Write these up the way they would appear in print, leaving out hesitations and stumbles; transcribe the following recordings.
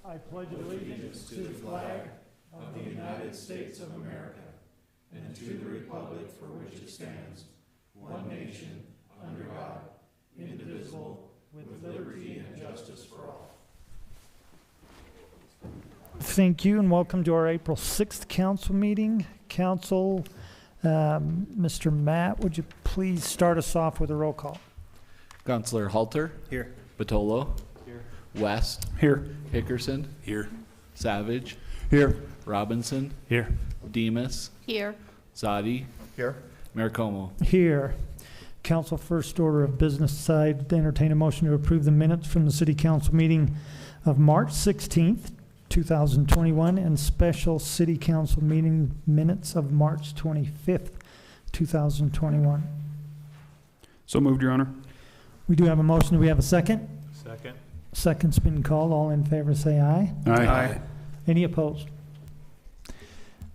I pledge allegiance to the flag of the United States of America and to the republic for which it stands, one nation, under God, indivisible, with liberty and justice for all. Thank you and welcome to our April 6th council meeting. Council, Mr. Matt, would you please start us off with a roll call? Councilor Halter. Here. Batolo. Here. West. Here. Hickerson. Here. Savage. Here. Robinson. Here. Demas. Here. Zadi. Here. Mayor Como. Here. Council, first order of business side, to entertain a motion to approve the minutes from the City Council meeting of March 16th, 2021, and special City Council meeting minutes of March 25th, 2021. So moved, Your Honor. We do have a motion. Do we have a second? Second. Second's been called. All in favor say aye. Aye. Any opposed?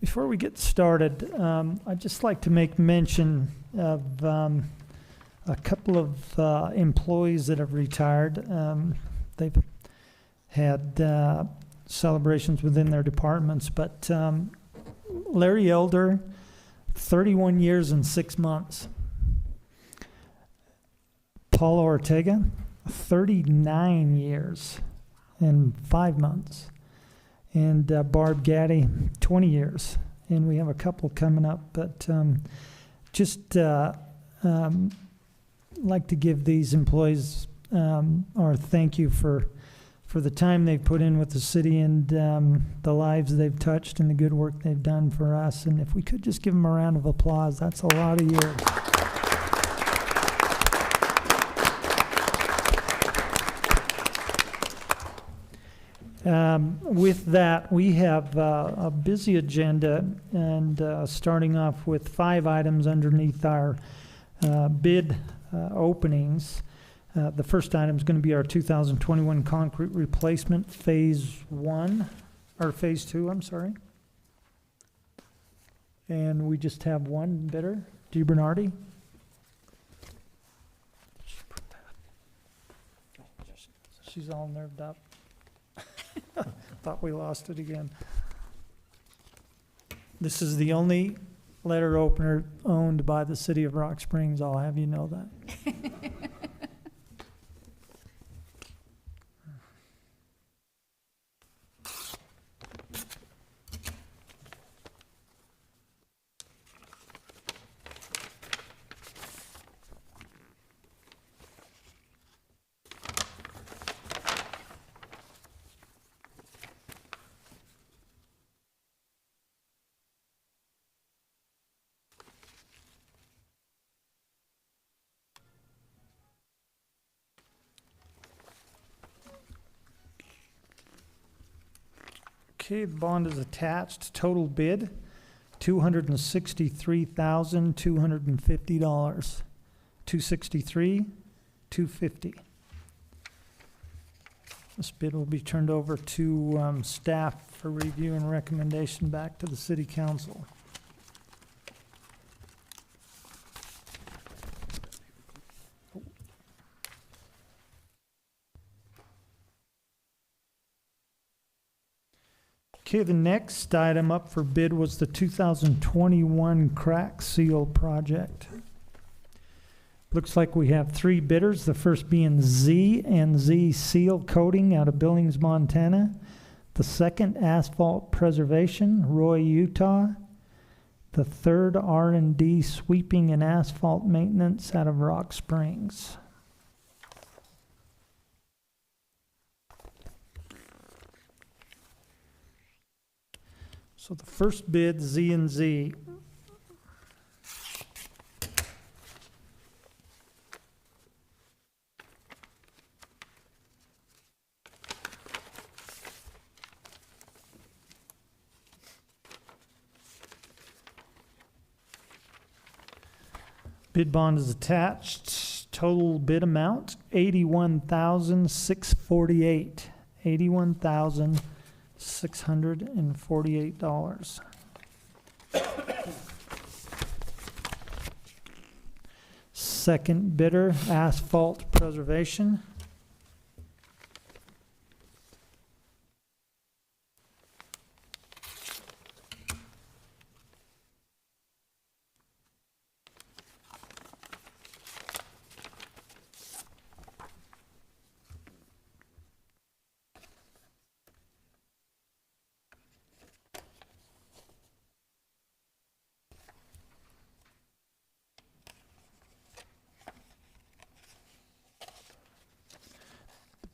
Before we get started, I'd just like to make mention of a couple of employees that have retired. They've had celebrations within their departments, but Larry Elder, 31 years and 6 months. Paula Ortega, 39 years and 5 months. And Barb Gaddy, 20 years. And we have a couple coming up, but just like to give these employees our thank you for the time they've put in with the city and the lives they've touched and the good work they've done for us. And if we could just give them a round of applause, that's a lot of years. With that, we have a busy agenda, and starting off with 5 items underneath our bid openings. The first item is going to be our 2021 concrete replacement phase 1, or phase 2, I'm sorry. And we just have one bidder, DeBernardi. She's all nerved up. Thought we lost it again. This is the only letter opener owned by the city of Rock Springs. I'll have you know that. Okay, the bond is attached. Total bid, $263,250. $263,250. This bid will be turned over to staff for review and recommendation back to the city council. Okay, the next item up for bid was the 2021 crack seal project. Looks like we have 3 bidders, the first being Z and Z Seal Coating out of Billings, Montana. The second, Asphalt Preservation, Roy, Utah. The third, R&D Sweeping and Asphalt Maintenance out of Rock Springs. So the first bid, Z and Z. Bid bond is attached. Total bid amount, $81,648. $81,648. Second bidder, Asphalt Preservation.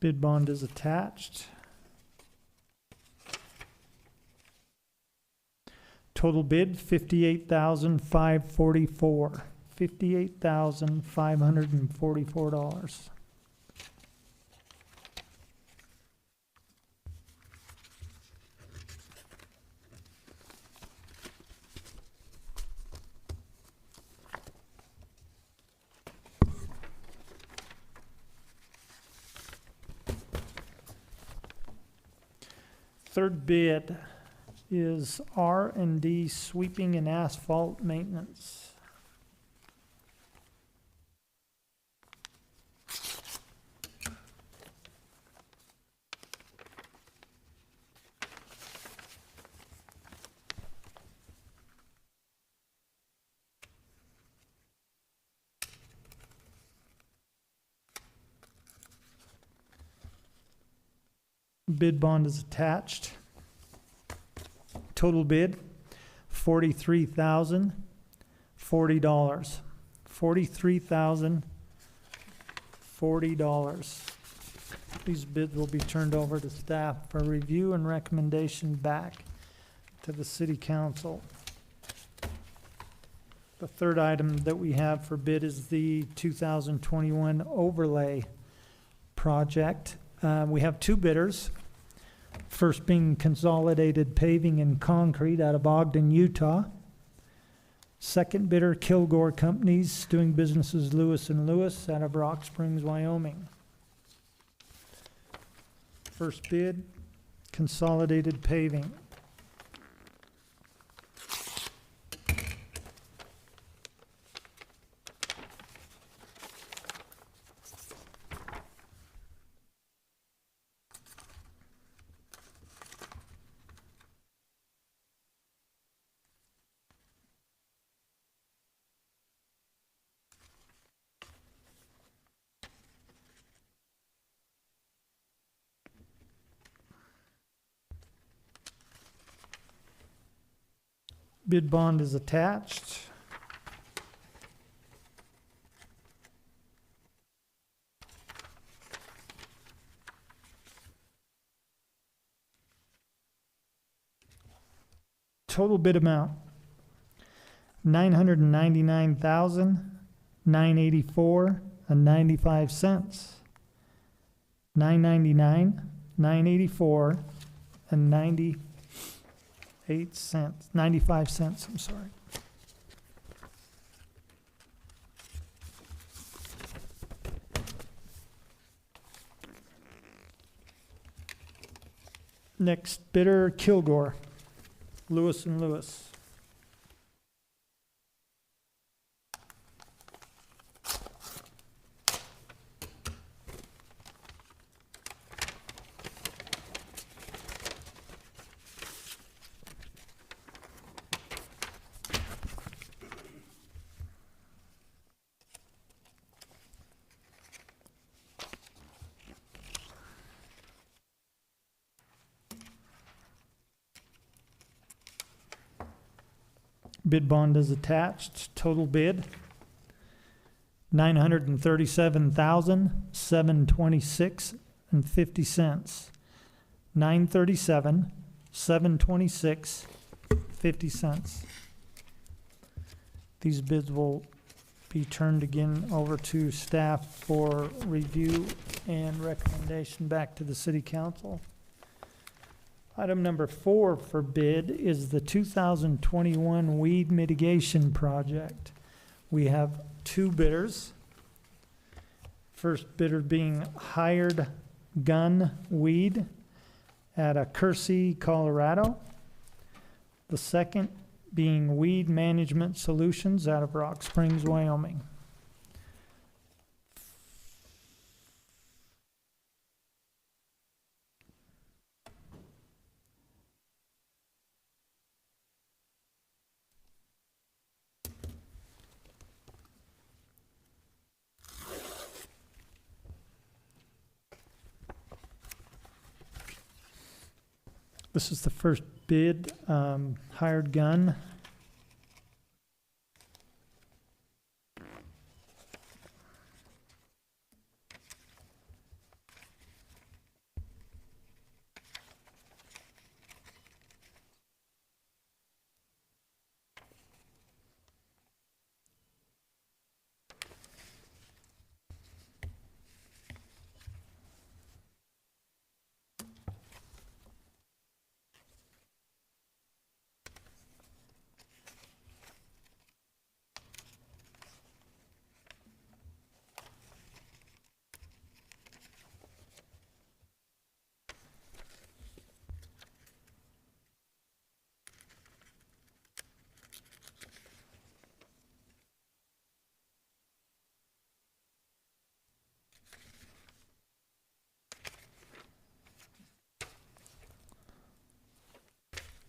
Bid bond is attached. Total bid, $58,544. $58,544. Third bid is R&D sweeping and asphalt maintenance. Bid bond is attached. Total bid, $43,040. $43,040. These bids will be turned over to staff for review and recommendation back to the city council. The third item that we have for bid is the 2021 overlay project. We have two bidders. First being Consolidated Paving and Concrete out of Ogden, Utah. Second bidder, Kilgore Companies, doing business as Lewis and Lewis out of Rock Springs, Wyoming. First bid, Consolidated Paving. Bid bond is attached. Total bid amount, $999,984.95. $999,984.98, 95 cents, I'm sorry. Next bidder, Kilgore, Lewis and Lewis. Bid bond is attached. Total bid, $937,726.50. $937,726.50. These bids will be turned again over to staff for review and recommendation back to the city council. Item number 4 for bid is the 2021 weed mitigation project. We have two bidders. First bidder being Hired Gun Weed out of Kersey, Colorado. The second being Weed Management Solutions out of Rock Springs, Wyoming. This is the first bid, Hired Gun.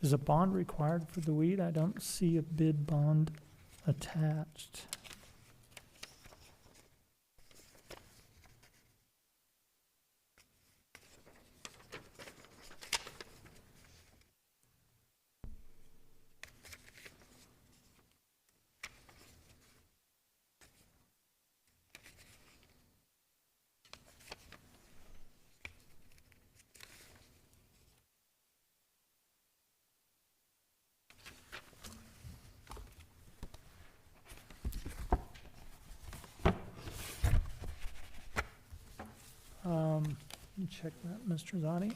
Is a bond required for the weed? I don't see a bid bond attached. Let me check that, Mr. Zani.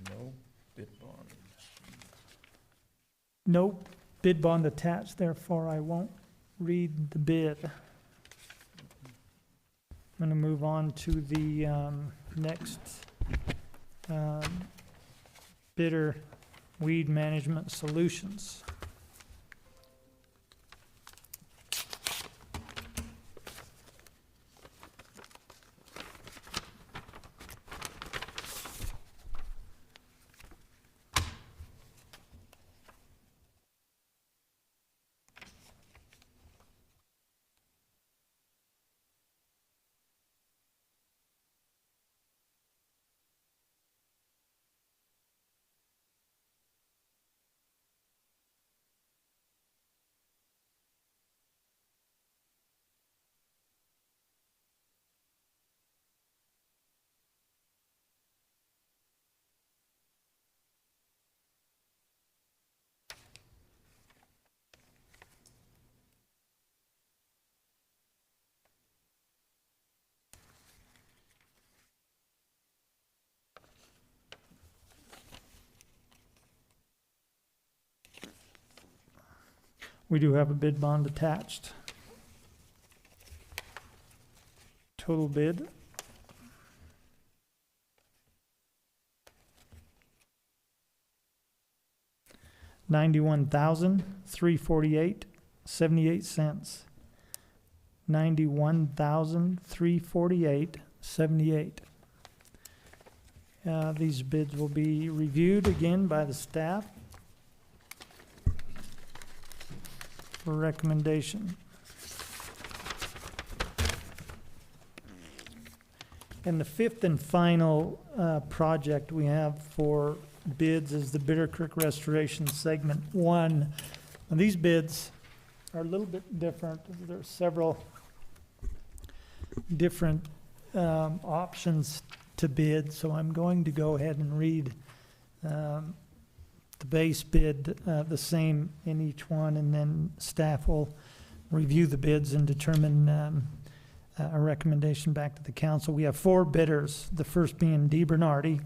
No bid bond. No bid bond attached, therefore I won't read the bid. I'm gonna move on to the next bidder, Weed Management Solutions. We do have a bid bond attached. Total bid. $91,348.78. $91,348.78. These bids will be reviewed again by the staff for recommendation. And the fifth and final project we have for bids is the Bitter Creek Restoration Segment 1. And these bids are a little bit different. There are several different options to bid, so I'm going to go ahead and read the base bid the same in each one, and then staff will review the bids and determine a recommendation back to the council. We have 4 bidders, the first being DeBernardi,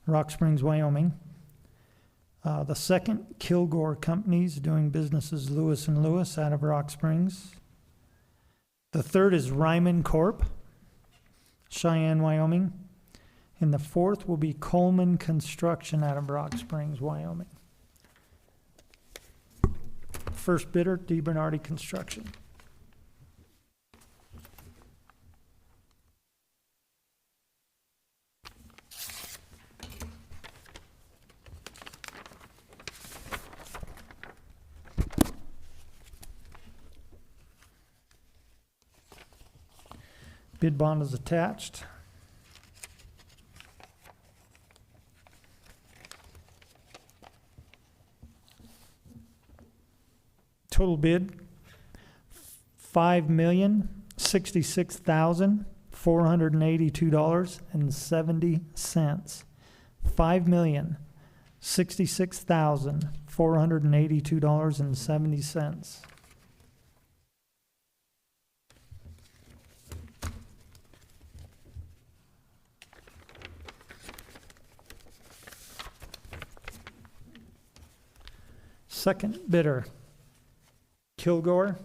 Rock Springs, Wyoming. The second, Kilgore Companies, doing business as Lewis and Lewis out of Rock Springs. The third is Ryman Corp., Cheyenne, Wyoming. And the fourth will be Coleman Construction out of Rock Springs, Wyoming. First bidder, DeBernardi Construction. Bid bond is attached. Total bid, $5,066,482.70. $5,066,482.70. Second bidder, Kilgore,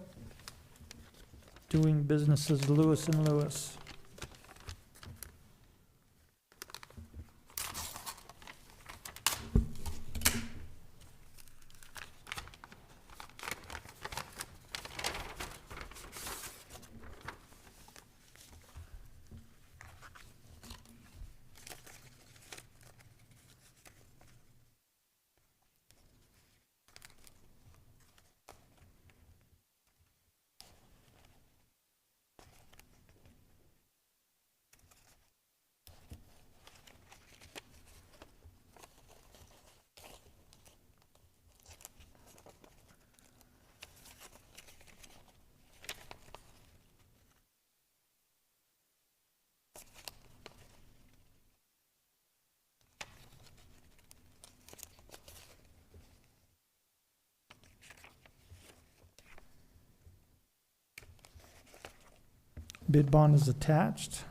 doing business as Lewis and Lewis. Bid bond is attached.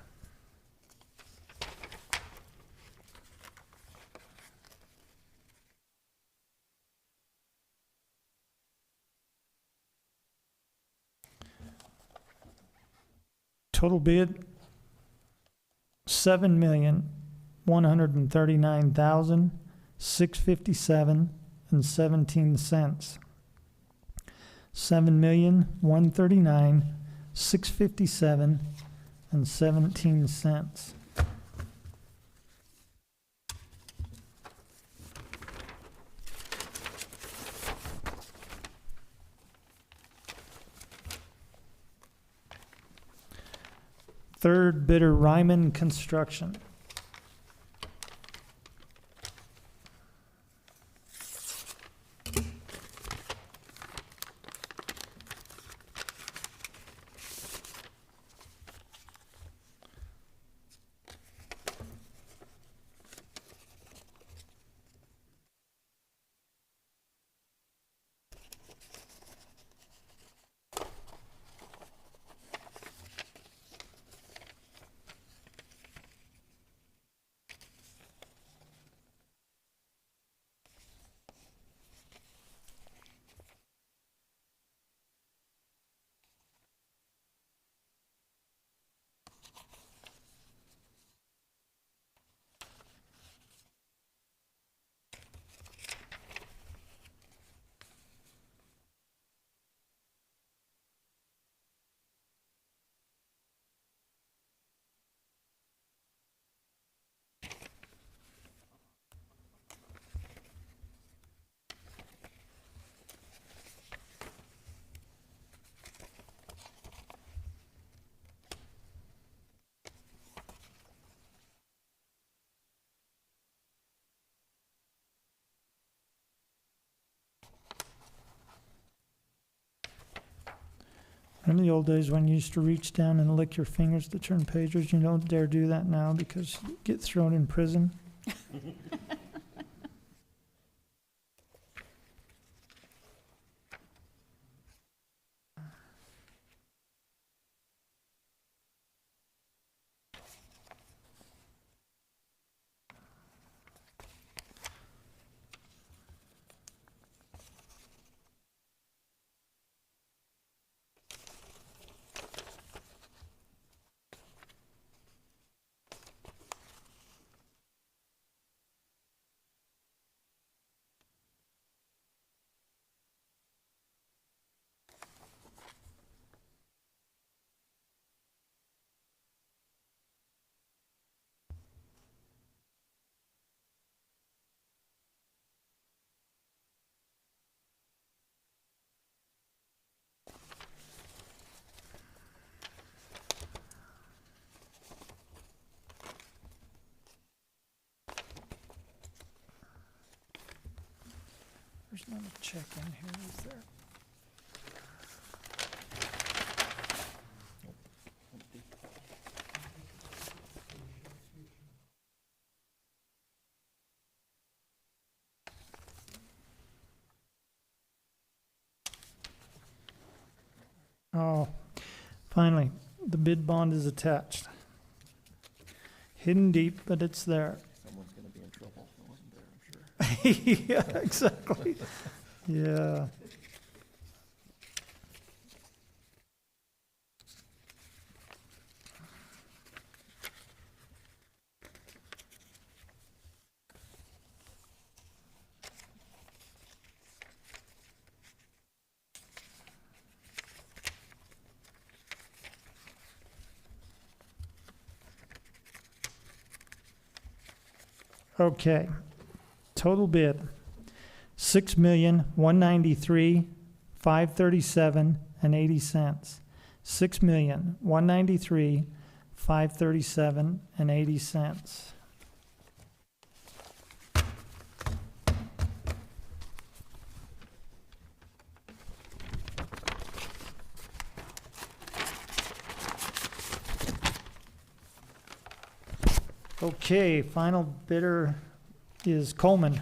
Total bid, $7,139,657.17. $7,139,657.17. Third bidder, Ryman Construction. Remember the old days when you used to reach down and lick your fingers to turn pages? You don't dare do that now because you get thrown in prison. There's not a check in here, is there? Oh, finally, the bid bond is attached. Hidden deep, but it's there. Someone's gonna be in trouble if it wasn't there, I'm sure. Yeah, exactly. Yeah. Okay, total bid, $6,193,537.80. $6,193,537.80. Okay, final bidder is Coleman.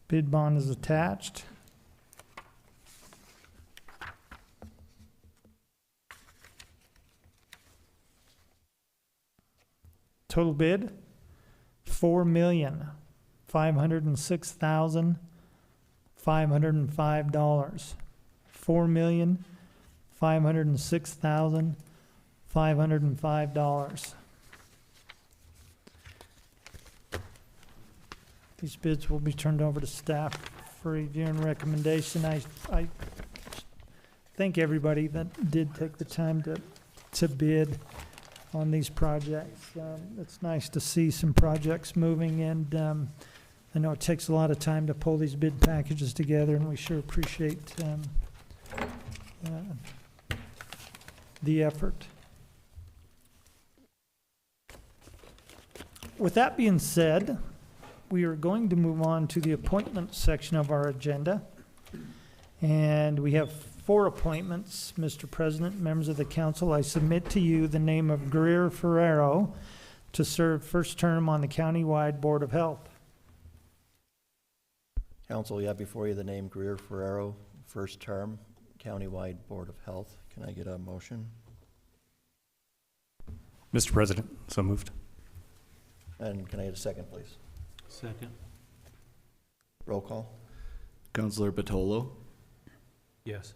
Bid bond is attached. Total bid, $4,506,505. $4,506,505. These bids will be turned over to staff for review and recommendation. I thank everybody that did take the time to bid on these projects. It's nice to see some projects moving, and I know it takes a lot of time to pull these bid packages together, and we sure appreciate the effort. With that being said, we are going to move on to the appointment section of our agenda. And we have 4 appointments, Mr. President, members of the council. I submit to you the name of Greer Ferrero to serve first term on the Countywide Board of Health. Council, you have before you the name Greer Ferrero, first term, Countywide Board of Health. Can I get a motion? Mr. President, so moved. And can I get a second, please? Second. Roll call. Counselor Batolo, Yes.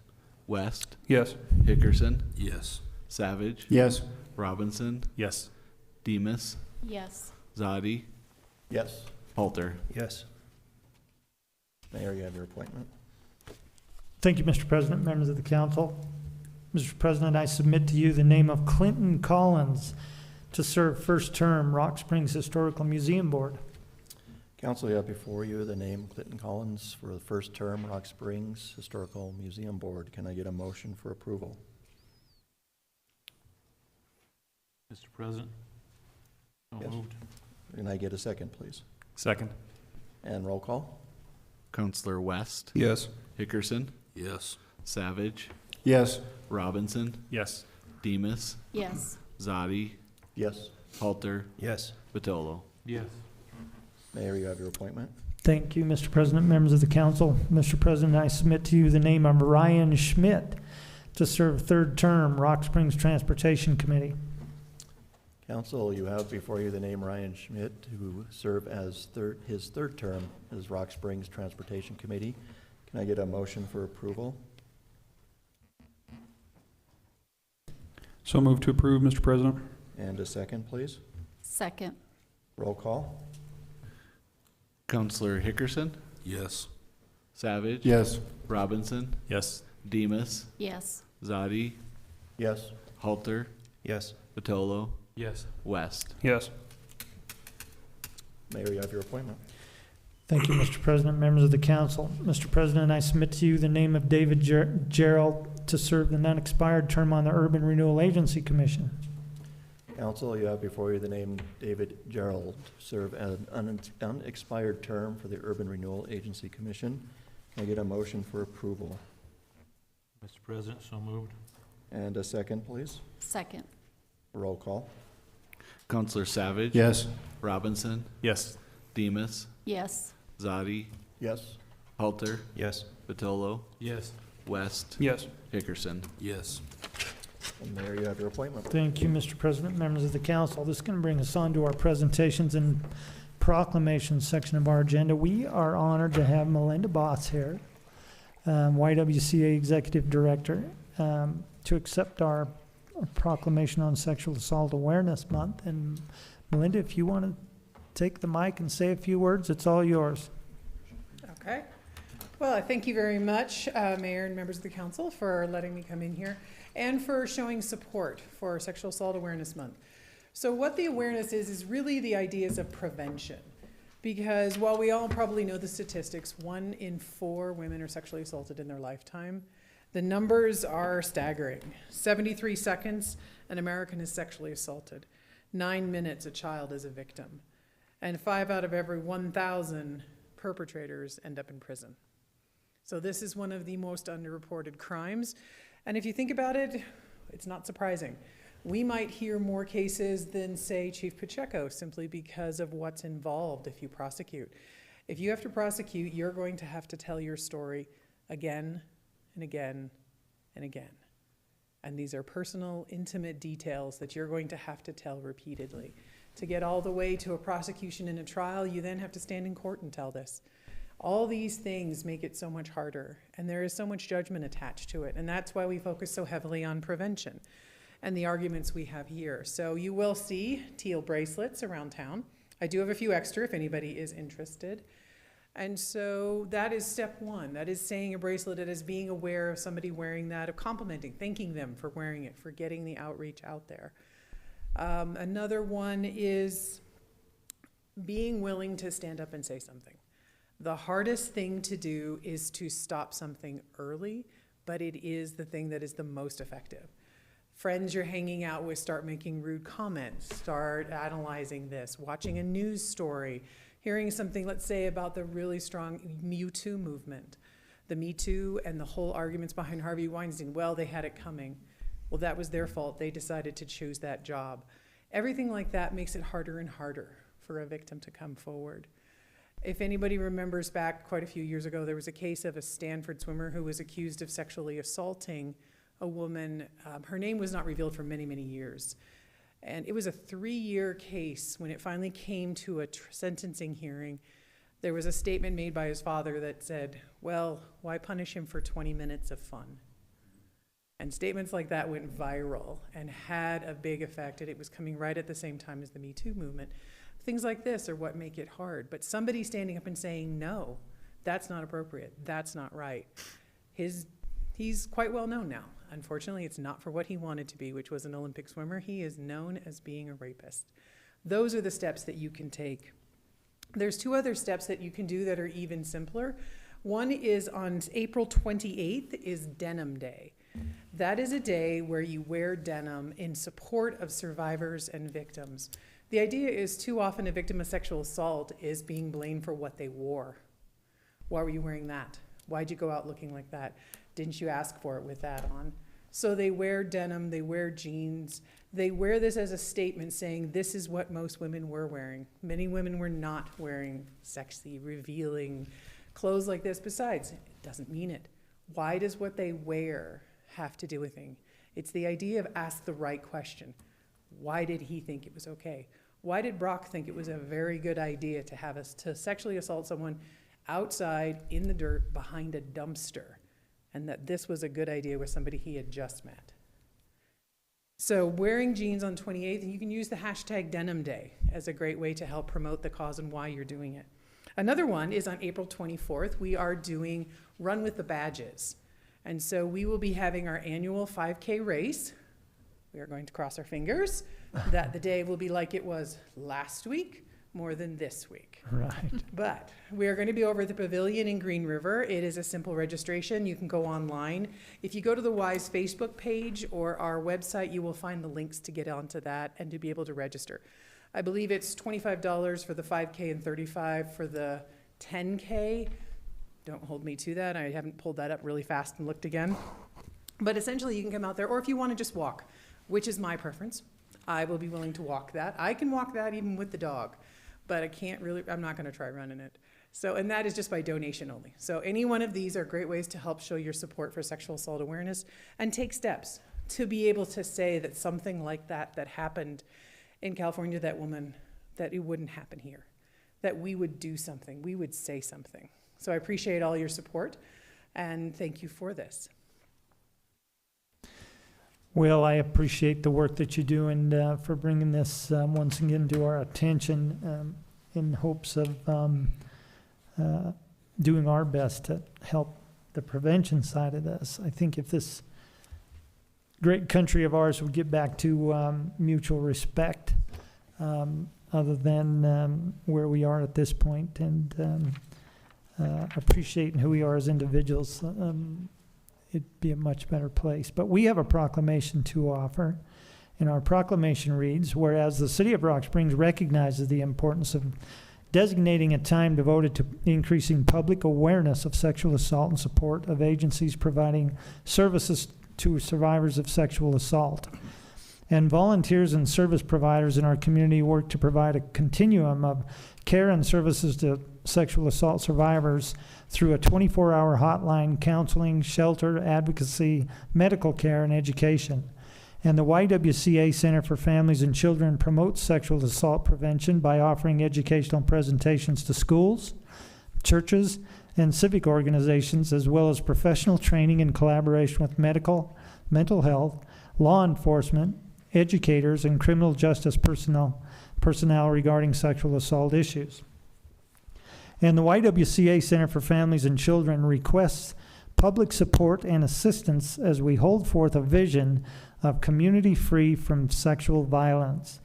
West, Yes. Hickerson, Yes. Savage, Yes. Robinson, Yes. Demus, Yes. Zadi, Yes. Halter. Yes. Mayor, you have your appointment. Thank you, Mr. President, members of the council. Mr. President, I submit to you the name of Clinton Collins to serve first term Rock Springs Historical Museum Board. Council, you have before you the name Clinton Collins for the first term, Rock Springs Historical Museum Board. Can I get a motion for approval? Mr. President. So Yes. moved. Can I get a second, please? Second. And roll call. Counselor West, Yes. Hickerson, Yes. Savage, Yes. Robinson, Yes. Demus, Yes. Zadi, Yes. Halter, Yes. Batolo. Yes. Mayor, you have your appointment. Thank you, Mr. President, members of the council. Mr. President, I submit to you the name of Ryan Schmidt to serve third term Rock Springs Transportation Committee. Council, you have before you the name Ryan Schmidt to serve as his third term as Rock Springs Transportation Committee. Can I get a motion for approval? So moved to approve, Mr. President. And a second, please. Second. Roll call. Counselor Hickerson, Yes. Savage, Yes. Robinson, Yes. Demus, Yes. Zadi, Yes. Halter, Yes. Batolo, Yes. West. Yes. Mayor, you have your appointment. Thank you, Mr. President, members of the council. Mr. President, I submit to you the name of David Gerald to serve the non-expired term on the Urban Renewal Agency Commission. Council, you have before you the name David Gerald to serve as an unexpired term for the Urban Renewal Agency Commission. Can I get a motion for approval? Mr. President, so moved. And a second, please. Second. Roll call. Counselor Savage, Yes. Robinson, Yes. Demus, Yes. Zadi, Yes. Halter, Yes. Batolo, Yes. West, Yes. Hickerson. Yes. And Mayor, you have your appointment. Thank you, Mr. President, members of the council. This is going to bring us on to our presentations and proclamations section of our agenda. We are honored to have Melinda Boss here, YWCA Executive Director, to accept our proclamation on Sexual Assault Awareness Month. And Melinda, if you want to take the mic and say a few words, it's all yours. Okay. Well, I thank you very much, Mayor and members of the council, for letting me come in here and for showing support for Sexual Assault Awareness Month. So what the awareness is really the ideas of prevention. Because while we all probably know the statistics, 1 in 4 women are sexually assaulted in their lifetime. The numbers are staggering. 73 seconds, an American is sexually assaulted. 9 minutes, a child is a victim. And 5 out of every 1,000 perpetrators end up in prison. So this is one of the most underreported crimes. And if you think about it, it's not surprising. We might hear more cases than, say, Chief Pacheco, simply because of what's involved if you prosecute. If you have to prosecute, you're going to have to tell your story again and again and again. And these are personal, intimate details that you're going to have to tell repeatedly. To get all the way to a prosecution and a trial, you then have to stand in court and tell this. All these things make it so much harder, and there is so much judgment attached to it, and that's why we focus so heavily on prevention and the arguments we have here. So you will see teal bracelets around town. I do have a few extra if anybody is interested. And so that is step one. That is saying a bracelet, that is being aware of somebody wearing that, of complimenting, thanking them for wearing it, for getting the outreach out there. Another one is being willing to stand up and say something. The hardest thing to do is to stop something early, but it is the thing that is the most effective. Friends you're hanging out with start making rude comments, start analyzing this, watching a news story, hearing something, let's say, about the really strong Me Too movement. The Me Too and the whole arguments behind Harvey Weinstein, well, they had it coming. Well, that was their fault. They decided to choose that job. Everything like that makes it harder and harder for a victim to come forward. If anybody remembers back quite a few years ago, there was a case of a Stanford swimmer who was accused of sexually assaulting a woman. Her name was not revealed for many, many years. And it was a 3-year case. When it finally came to a sentencing hearing, there was a statement made by his father that said, well, why punish him for 20 minutes of fun? And statements like that went viral and had a big effect, and it was coming right at the same time as the Me Too movement. Things like this are what make it hard. But somebody standing up and saying, no, that's not appropriate, that's not right. He's quite well known now. Unfortunately, it's not for what he wanted to be, which was an Olympic swimmer. He is known as being a rapist. Those are the steps that you can take. There's 2 other steps that you can do that are even simpler. One is on April 28th is Denim Day. That is a day where you wear denim in support of survivors and victims. The idea is too often a victim of sexual assault is being blamed for what they wore. Why were you wearing that? Why'd you go out looking like that? Didn't you ask for it with that on? So they wear denim, they wear jeans, they wear this as a statement saying this is what most women were wearing. Many women were not wearing sexy, revealing clothes like this. Besides, it doesn't mean it. Why does what they wear have to do with anything? It's the idea of ask the right question. Why did he think it was okay? Why did Brock think it was a very good idea to have us to sexually assault someone outside in the dirt behind a dumpster, and that this was a good idea with somebody he had just met? So wearing jeans on 28th, and you can use the hashtag Denim Day as a great way to help promote the cause and why you're doing it. Another one is on April 24th. We are doing Run with the Badges. And so we will be having our annual 5K race. We are going to cross our fingers that the day will be like it was last week, more than this week. Right. But we are going to be over at the pavilion in Green River. It is a simple registration. You can go online. If you go to the WISE Facebook page or our website, you will find the links to get onto that and to be able to register. I believe it's $25 for the 5K and $35 for the 10K. Don't hold me to that. I haven't pulled that up really fast and looked again. But essentially, you can come out there, or if you want to just walk, which is my preference, I will be willing to walk that. I can walk that even with the dog, but I'm not going to try running it. So, and that is just by donation only. So any one of these are great ways to help show your support for sexual assault awareness and take steps to be able to say that something like that happened in California, that it wouldn't happen here, that we would do something, we would say something. So I appreciate all your support, and thank you for this. Well, I appreciate the work that you do and for bringing this once again to our attention in hopes of doing our best to help the prevention side of this. I think if this great country of ours would get back to mutual respect other than where we are at this point, and appreciating who we are as individuals, it'd be a much better place. But we have a proclamation to offer, and our proclamation reads, whereas the City of Rock Springs recognizes the importance of designating a time devoted to increasing public awareness of sexual assault and support of agencies providing services to survivors of sexual assault. And volunteers and service providers in our community work to provide a continuum of care and services to sexual assault survivors through a 24-hour hotline, counseling, shelter, advocacy, medical care, and education. And the YWCA Center for Families and Children promotes sexual assault prevention by offering educational presentations to schools, churches, and civic organizations, as well as professional training in collaboration with mental health, law enforcement, educators, and criminal justice personnel regarding sexual assault issues. And the YWCA Center for Families and Children requests public support and assistance as we hold forth a vision of community free from sexual violence.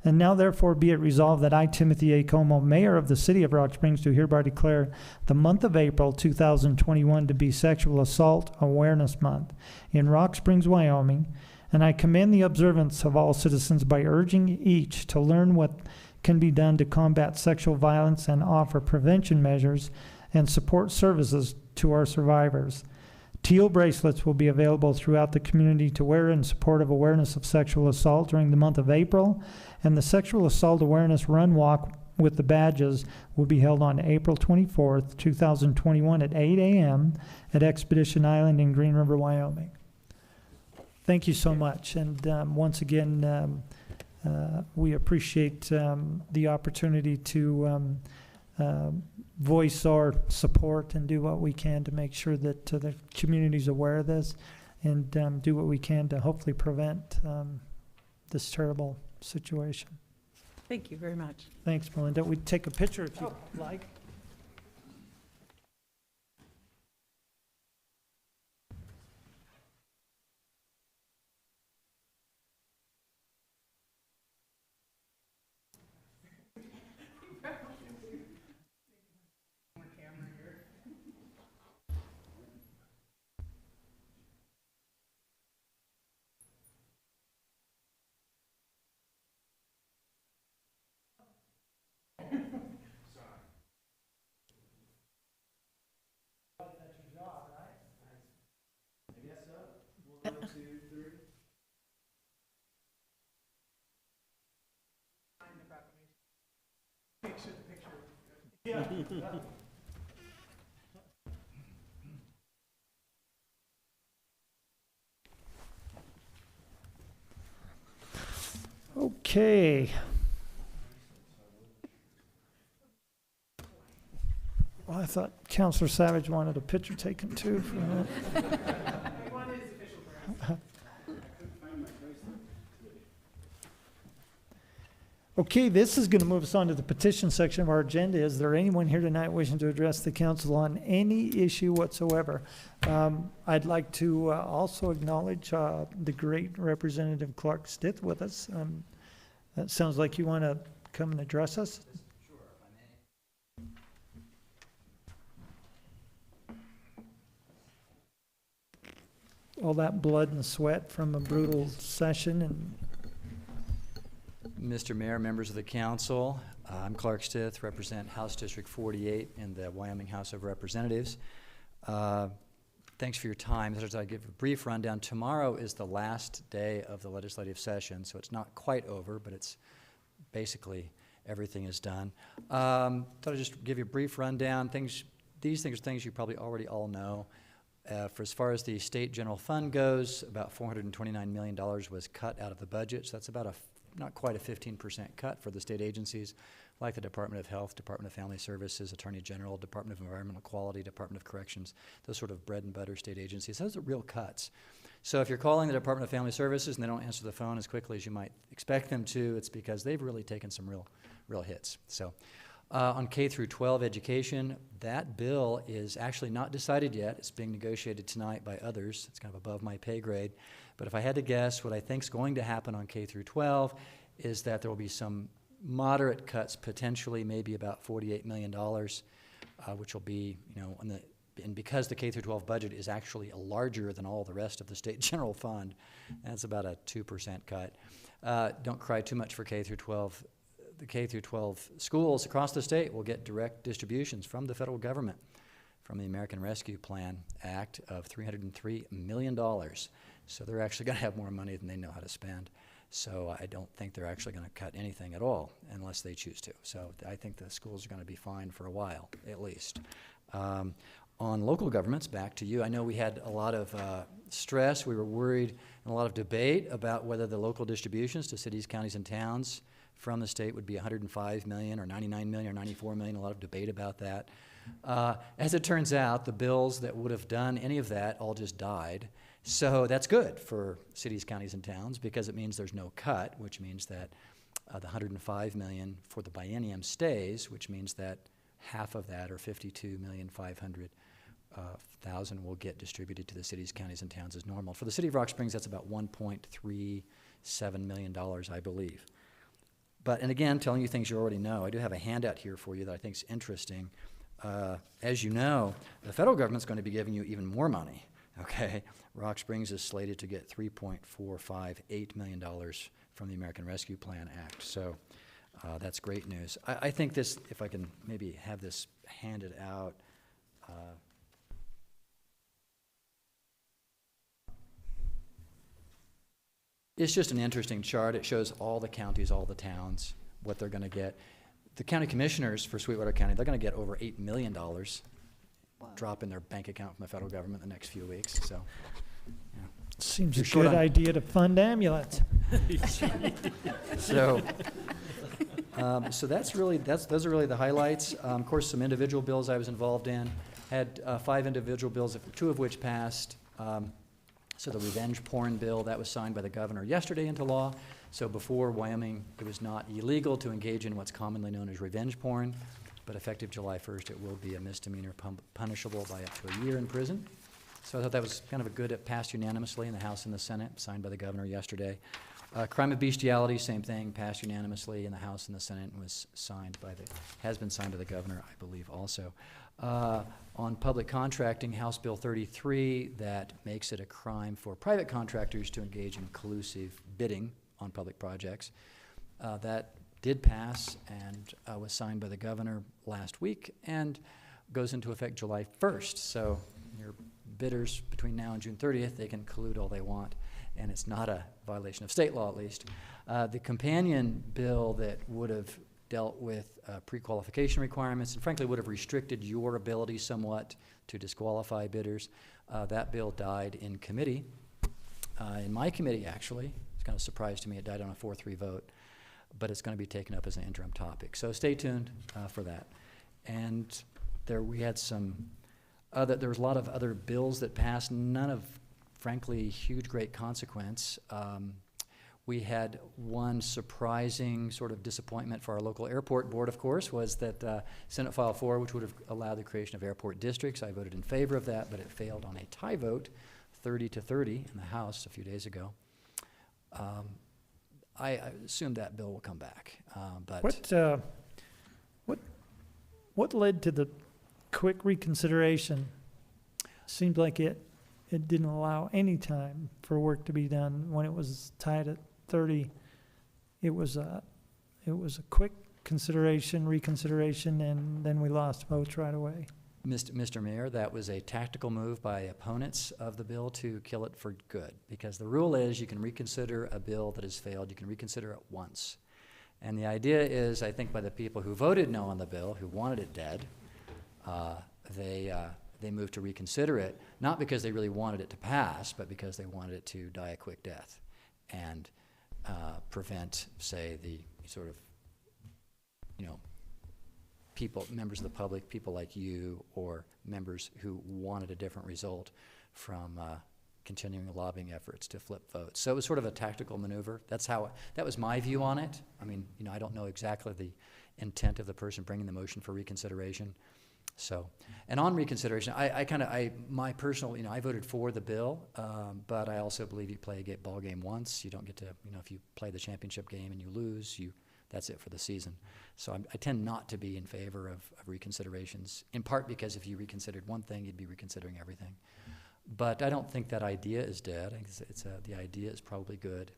And now therefore be it resolved that I, Timothy A. Como, Mayor of the City of Rock Springs, do hereby declare the month of April 2021 to be Sexual Assault Awareness Month in Rock Springs, Wyoming, and I commend the observance of all citizens by urging each to learn what can be done to combat sexual violence and offer prevention measures and support services to our survivors. Teal bracelets will be available throughout the community to wear in support of awareness of sexual assault during the month of April, and the Sexual Assault Awareness Run Walk with the badges will be held on April 24th, 2021 at 8 a.m. at Expedition Island in Green River, Wyoming. Thank you so much. And once again, we appreciate the opportunity to voice our support and do what we can to make sure that the community's aware of this, and do what we can to hopefully prevent this terrible situation. Thank you very much. Thanks, Melinda. We'd take a picture if you'd like. Okay. Well, I thought Councilor Savage wanted a picture taken too for a minute. Okay, this is going to move us on to the petition section of our agenda. Is there anyone here tonight wishing to address the council on any issue whatsoever? I'd like to also acknowledge the great Representative Clark Stith with us. That sounds like you want to come and address us. Sure, if I may. All that blood and sweat from a brutal session. And Mr. Mayor, members of the council, I'm Clark Stith, represent House District 48 in the Wyoming House of Representatives. Thanks for your time. As I give a brief rundown, tomorrow is the last day of the legislative session, so it's not quite over, but it's basically everything is done. Thought I'd just give you a brief rundown. These things are things you probably already all know. For as far as the state general fund goes, about $429 million was cut out of the budget, so that's about not quite a 15% cut for the state agencies like the Department of Health, Department of Family Services, Attorney General, Department of Environmental Quality, Department of Corrections, those sort of bread and butter state agencies. Those are real cuts. So if you're calling the Department of Family Services and they don't answer the phone as quickly as you might expect them to, it's because they've really taken some real hits. So on K through 12 education, that bill is actually not decided yet. It's being negotiated tonight by others. It's kind of above my pay grade. But if I had to guess, what I think is going to happen on K through 12 is that there will be some moderate cuts, potentially maybe about $48 million, which will be, and because the K through 12 budget is actually larger than all the rest of the state general fund, that's about a 2% cut. Don't cry too much for K through 12. The K through 12 schools across the state will get direct distributions from the federal government, from the American Rescue Plan Act of $303 million. So they're actually going to have more money than they know how to spend. So I don't think they're actually going to cut anything at all unless they choose to. So I think the schools are going to be fine for a while, at least. On local governments, back to you. I know we had a lot of stress. We were worried and a lot of debate about whether the local distributions to cities, counties, and towns from the state would be 105 million or 99 million or 94 million. A lot of debate about that. As it turns out, the bills that would have done any of that all just died. So that's good for cities, counties, and towns because it means there's no cut, which means that the 105 million for the biennium stays, which means that half of that, or 52,500,000, will get distributed to the cities, counties, and towns as normal. For the city of Rock Springs, that's about $1.37 million, I believe. And again, telling you things you already know, I do have a handout here for you that I think is interesting. As you know, the federal government's going to be giving you even more money, okay? Rock Springs is slated to get $3.458 million from the American Rescue Plan Act. So that's great news. I think this, if I can maybe have this handed out. It's just an interesting chart. It shows all the counties, all the towns, what they're going to get. The county commissioners for Sweetwater County, they're going to get over $8 million drop in their bank account from the federal government in the next few weeks. So, yeah. Seems You're a short good on- idea to fund ambulance. So, so those are really the highlights. Of course, some individual bills I was involved in. Had 5 individual bills, 2 of which passed. So the revenge porn bill, that was signed by the governor yesterday into law. So before Wyoming, it was not illegal to engage in what's commonly known as revenge porn, but effective July 1st, it will be a misdemeanor punishable by up to a year in prison. So I thought that was kind of a good, it passed unanimously in the House and the Senate, signed by the governor yesterday. Crime of bestiality, same thing, passed unanimously in the House and the Senate and has been signed by the governor, I believe, also. On public contracting, House Bill 33, that makes it a crime for private contractors to engage in collusive bidding on public projects. That did pass and was signed by the governor last week and goes into effect July 1st. So your bidders between now and June 30th, they can collude all they want, and it's not a violation of state law, at least. The companion bill that would have dealt with pre-qualification requirements and frankly would have restricted your ability somewhat to disqualify bidders, that bill died in committee. In my committee, actually. It's kind of a surprise to me. It died on a 4-3 vote, but it's going to be taken up as an interim topic. So stay tuned for that. And there was a lot of other bills that passed, none of, frankly, huge, great consequence. We had one surprising sort of disappointment for our local airport board, of course, was that Senate File 4, which would have allowed the creation of airport districts. I voted in favor of that, but it failed on a tie vote, 30-30 in the House a few days ago. I assume that bill will come back, but What led to the quick reconsideration? Seemed like it didn't allow any time for work to be done when it was tied at 30. It was a quick reconsideration, and then we lost votes right away. Mr. Mayor, that was a tactical move by opponents of the bill to kill it for good, because the rule is you can reconsider a bill that has failed. You can reconsider it once. And the idea is, I think, by the people who voted no on the bill, who wanted it dead, they moved to reconsider it, not because they really wanted it to pass, but because they wanted it to die a quick death and prevent, say, the sort of, members of the public, people like you, or members who wanted a different result from continuing the lobbying efforts to flip votes. So it was sort of a tactical maneuver. That was my view on it. I mean, I don't know exactly the intent of the person bringing the motion for reconsideration. So, and on reconsideration, my personal, I voted for the bill, but I also believe you play a ball game once. You don't get to, if you play the championship game and you lose, that's it for the season. So I tend not to be in favor of reconsiderations, in part because if you reconsidered one thing, you'd be reconsidering everything. But I don't think that idea is dead. I think the idea is probably good.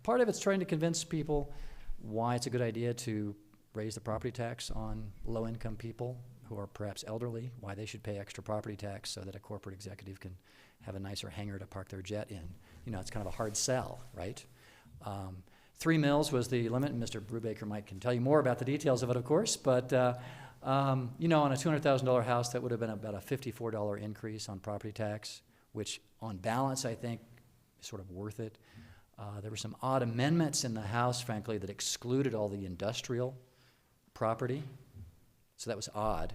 Part of it's trying to convince people why it's a good idea to raise the property tax on low-income people who are perhaps elderly, why they should pay extra property tax so that a corporate executive can have a nicer hangar to park their jet in. It's kind of a hard sell, right? 3 mills was the limit, and Mr. Brubaker can tell you more about the details of it, of course, but, you know, on a $200,000 house, that would have been about a $54 increase on property tax, which on balance, I think, is sort of worth it. There were some odd amendments in the House, frankly, that excluded all the industrial property, so that was odd,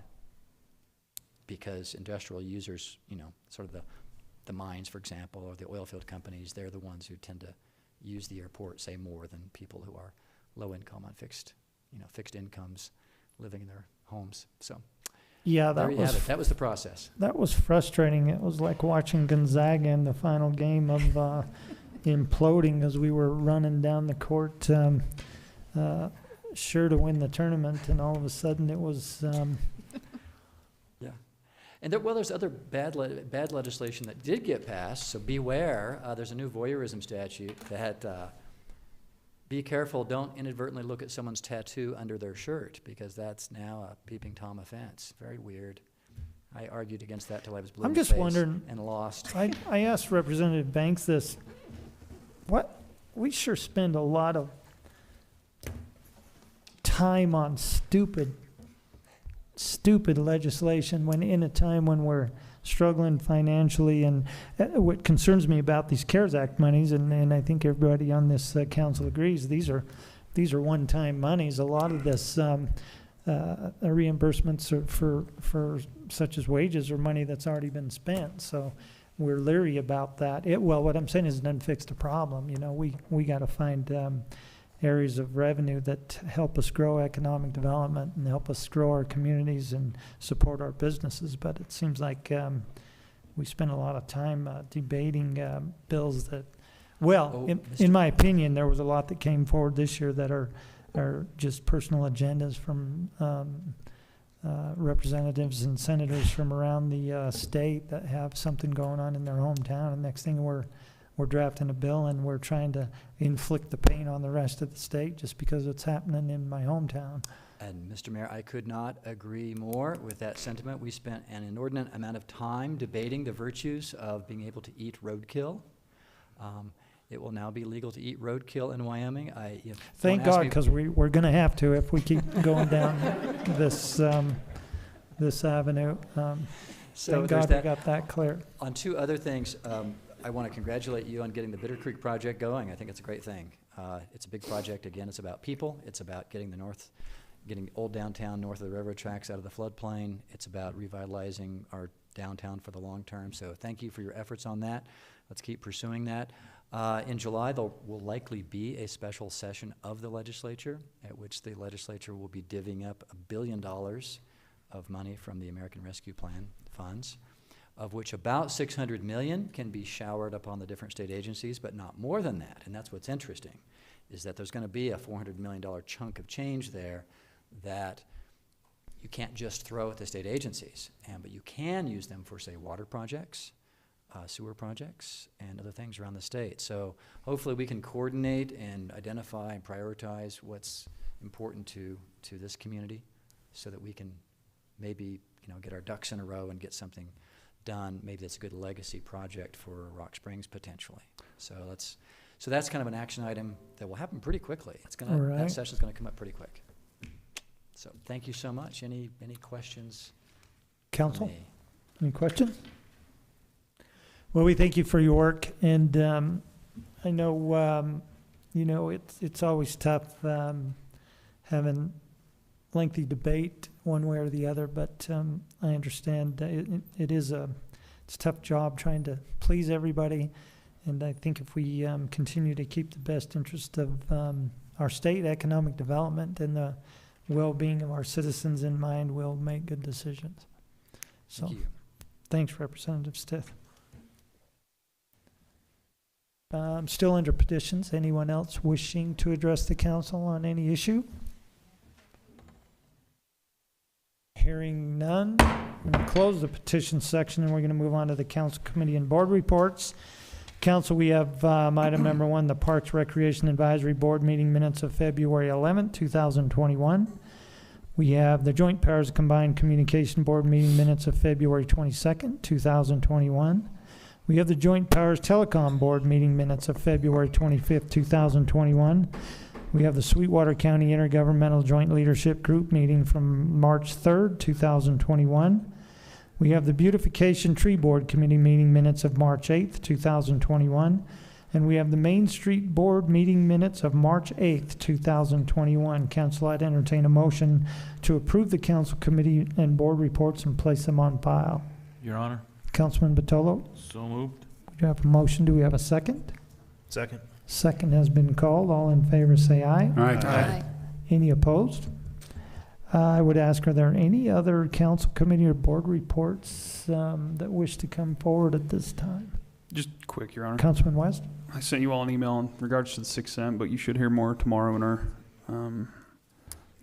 because industrial users, you know, sort of the mines, for example, or the oil field companies, they're the ones who tend to use the airport, say, more than people who are low income on fixed incomes living in their homes. So Yeah, there that you have it. was, That was the process. that was frustrating. It was like watching Gonzaga in the final game of imploding as we were running down the court, sure to win the tournament, and all of a sudden it was, Yeah. And there's other bad legislation that did get passed, so beware. There's a new voyeurism statute that be careful, don't inadvertently look at someone's tattoo under their shirt, because that's now a peeping Tom offense. Very weird. I argued against that till I was blue I'm in the just face wondering- and lost. I asked Representative Banks this, we sure spend a lot of time on stupid legislation when in a time when we're struggling financially. And what concerns me about these CARES Act monies, and I think everybody on this council agrees, these are one-time monies. A lot of this reimbursements are for such as wages or money that's already been spent. So we're leery about that. Well, what I'm saying is it doesn't fix the problem. You know, we got to find areas of revenue that help us grow economic development and help us grow our communities and support our businesses. But it seems like we spend a lot of time debating bills that, in my opinion, there was a lot that came forward this year that are just personal agendas from representatives and senators from around the state that have something going on in their hometown. And next thing we're drafting a bill and we're trying to inflict the pain on the rest of the state just because it's happening in my hometown. And Mr. Mayor, I could not agree more with that sentiment. We spent an inordinate amount of time debating the virtues of being able to eat roadkill. It will now be legal to eat roadkill in Wyoming. Thank God, because we're going to have to if we keep going down this avenue. So Thank God we got that clear. On two other things, I want to congratulate you on getting the Bitter Creek project going. I think it's a great thing. It's a big project. Again, it's about people. It's about getting old downtown north of the railroad tracks out of the floodplain. It's about revitalizing our downtown for the long term. So thank you for your efforts on that. Let's keep pursuing that. In July, there will likely be a special session of the legislature at which the legislature will be divvying up $1 billion of money from the American Rescue Plan funds, of which about $600 million can be showered upon the different state agencies, but not more than that. And that's what's interesting, is that there's going to be a $400 million chunk of change there that you can't just throw at the state agencies, but you can use them for, say, water projects, sewer projects, and other things around the state. So hopefully we can coordinate and identify and prioritize what's important to this community so that we can maybe, get our ducks in a row and get something done. Maybe that's a good legacy project for Rock Springs potentially. So that's kind of an action item that will happen pretty quickly. That session's gonna come up pretty quick. So thank you so much. Any questions? Council, for me? any questions? Well, we thank you for your work, and I know it's always tough having lengthy debate one way or the other, but I understand it's a tough job trying to please everybody, and I think if we continue to keep the best interest of our state economic development and the well-being of our citizens in mind, we'll make good decisions. So, Thank you. Thanks, Representative Stith. Still under petitions. Anyone else wishing to address the council on any issue? Hearing none, I'm going to close the petition section and we're going to move on to the council committee and board reports. Council, we have item number 1, the Parks Recreation Advisory Board meeting minutes of February 11th, 2021. We have the Joint Powers Combined Communication Board meeting minutes of February 22nd, 2021. We have the Joint Powers Telecom Board meeting minutes of February 25th, 2021. We have the Sweetwater County Intergovernmental Joint Leadership Group meeting from March 3rd, 2021. We have the Beautification Tree Board Committee meeting minutes of March 8th, 2021. And we have the Main Street Board meeting minutes of March 8th, 2021. Council, I'd entertain a motion to approve the council committee and board reports and place them on file. Your Honor. Councilman Batolo, So moved. we have a motion. Do we have a second? Second. Second has been called. All in favor say aye. Aye. Any opposed? I would ask, are there any other council committee or board reports that wish to come forward at this time? Just quick, Your Honor. Councilman West? I sent you all an email in regards to the 6th cent, but you should hear more tomorrow in our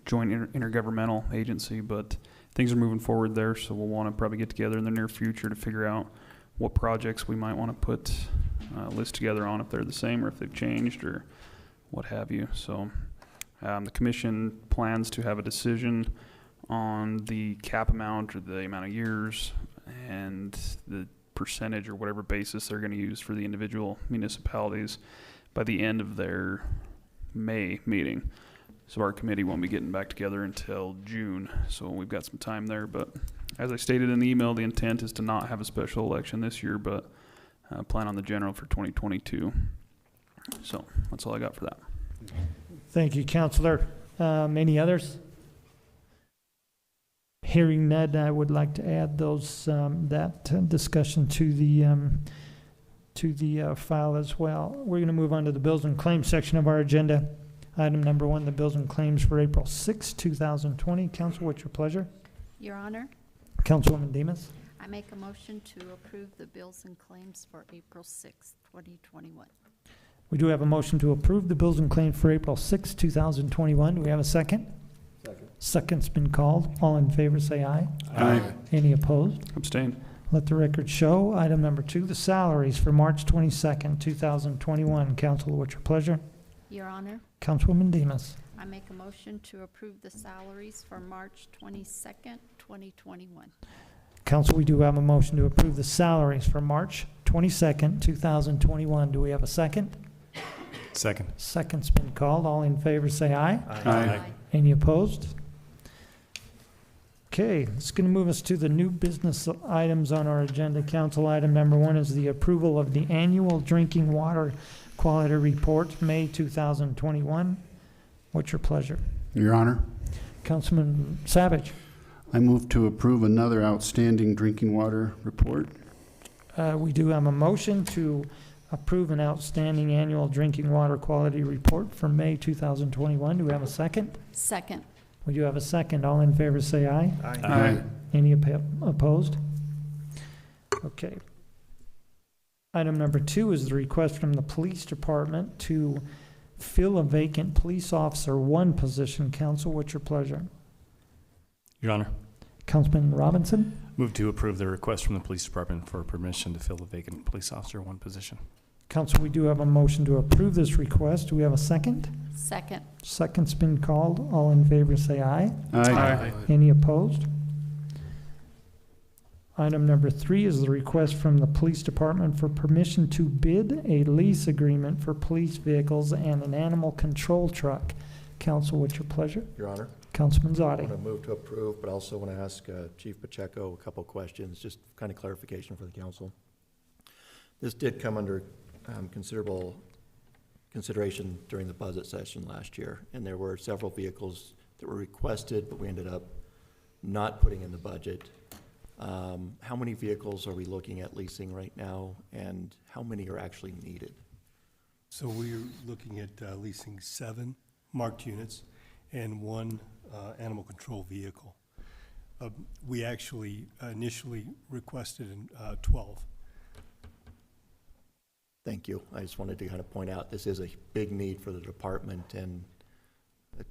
joint intergovernmental agency. But things are moving forward there, so we'll want to probably get together in the near future to figure out what projects we might want to put a list together on, if they're the same or if they've changed or what have you. So the commission plans to have a decision on the cap amount or the amount of years and the percentage or whatever basis they're going to use for the individual municipalities by the end of their May meeting. So our committee won't be getting back together until June, so we've got some time there. But as I stated in the email, the intent is to not have a special election this year, but plan on the general for 2022. So that's all I got for that. Thank you, Councilor. Any others? Hearing none, I would like to add those that discussion to the file as well. We're going to move on to the bills and claims section of our agenda. Item number 1, the bills and claims for April 6, 2020. Council, what's your pleasure? Your Honor, Councilwoman Demus. I make a motion to approve the bills and claims for April 6, 2021. We do have a motion to approve the bills and claims for April 6, 2021. Do we have a second? Second. Second's been called. All in favor say aye. Aye. Any opposed? Abstained. Let the record show. Item number 2, the salaries for March 22nd, 2021. Council, what's your pleasure? Your Honor, Councilwoman Demus. I make a motion to approve the salaries for March 22nd, 2021. Council, we do have a motion to approve the salaries for March 22nd, 2021. Do we have a second? Second. Second's been called. All in favor say aye. Aye. Any opposed? Okay, it's going to move us to the new business items on our agenda. Council item number 1 is the approval of the annual drinking water quality report, May 2021. What's your pleasure? Your Honor, Councilman Savage. I move to approve another outstanding drinking water report. We do have a motion to approve an outstanding annual drinking water quality report for May 2021. Do we have a second? Second. We do have a second. All in favor say aye. Aye. Any opposed? Okay. Item number 2 is the request from the police department to fill a vacant police officer 1 position. Council, what's your pleasure? Your Honor, Councilman Robinson? move to approve the request from the police department for permission to fill a vacant police officer 1 position. Council, we do have a motion to approve this request. Do we have a second? Second. Second's been called. All in favor say aye. Aye. Any opposed? Item number 3 is the request from the police department for permission to bid a lease agreement for police vehicles and an animal control truck. Council, what's your pleasure? Your Honor, Councilman I Zadi. want to move to approve, but also want to ask Chief Pacheco a couple questions, just kind of clarification for the council. This did come under considerable consideration during the budget session last year, and there were several vehicles that were requested, but we ended up not putting in the budget. How many vehicles are we looking at leasing right now, and how many are actually needed? So we're looking at leasing 7 marked units and 1 animal control vehicle. We actually initially requested 12. Thank you. I just wanted to kind of point out, this is a big need for the department, and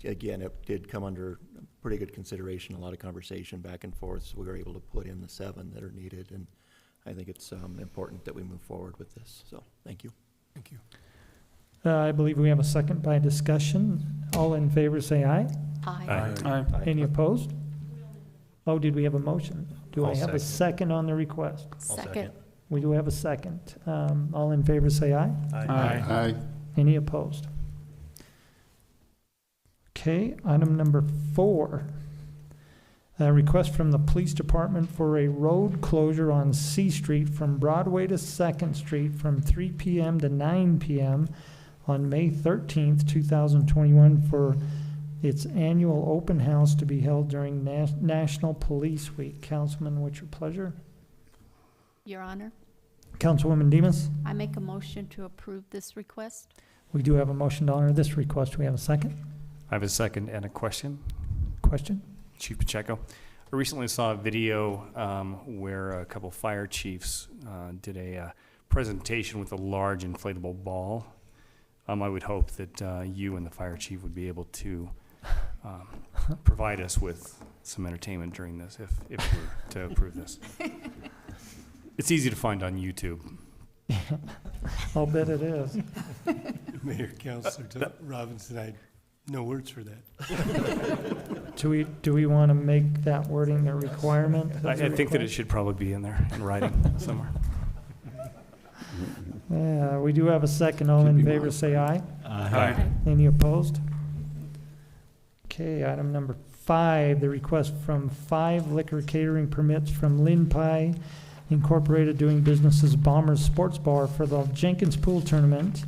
again, it did come under pretty good consideration, a lot of conversation back and forth, so we were able to put in the 7 that are needed, and I think it's important that we move forward with this, so thank you. Thank you. I believe we have a second by discussion. All in favor say aye. Aye. Aye. Any opposed? Oh, did we have a motion? Do I I'll have a second. second on the request? Second. We do have a second. All in favor, say aye. Aye. Any opposed? Okay, item number 4. A request from the police department for a road closure on C Street from Broadway to 2nd Street from 3 p.m. to 9 p.m. on May 13th, 2021 for its annual open house to be held during National Police Week. Councilman, what's your pleasure? Your Honor, Councilwoman Demus? I make a motion to approve this request. We do have a motion to honor this request. Do we have a second? I have a second and a question. Question? Chief Pacheco. I recently saw a video where a couple fire chiefs did a presentation with a large inflatable ball. I would hope that you and the fire chief would be able to provide us with some entertainment during this if we were to approve this. It's easy to find on YouTube. I'll bet it is. Mayor, Councilor Robinson, I had no words for that. Do we want to make that wording a requirement? I think that it should probably be in there in writing somewhere. Yeah, we do have a second. All in favor, say aye. Aye. Any opposed? Okay, item number 5, the request from 5 liquor catering permits from Lin Pai Incorporated doing business as Bombers Sports Bar for the Jenkins Pool Tournament,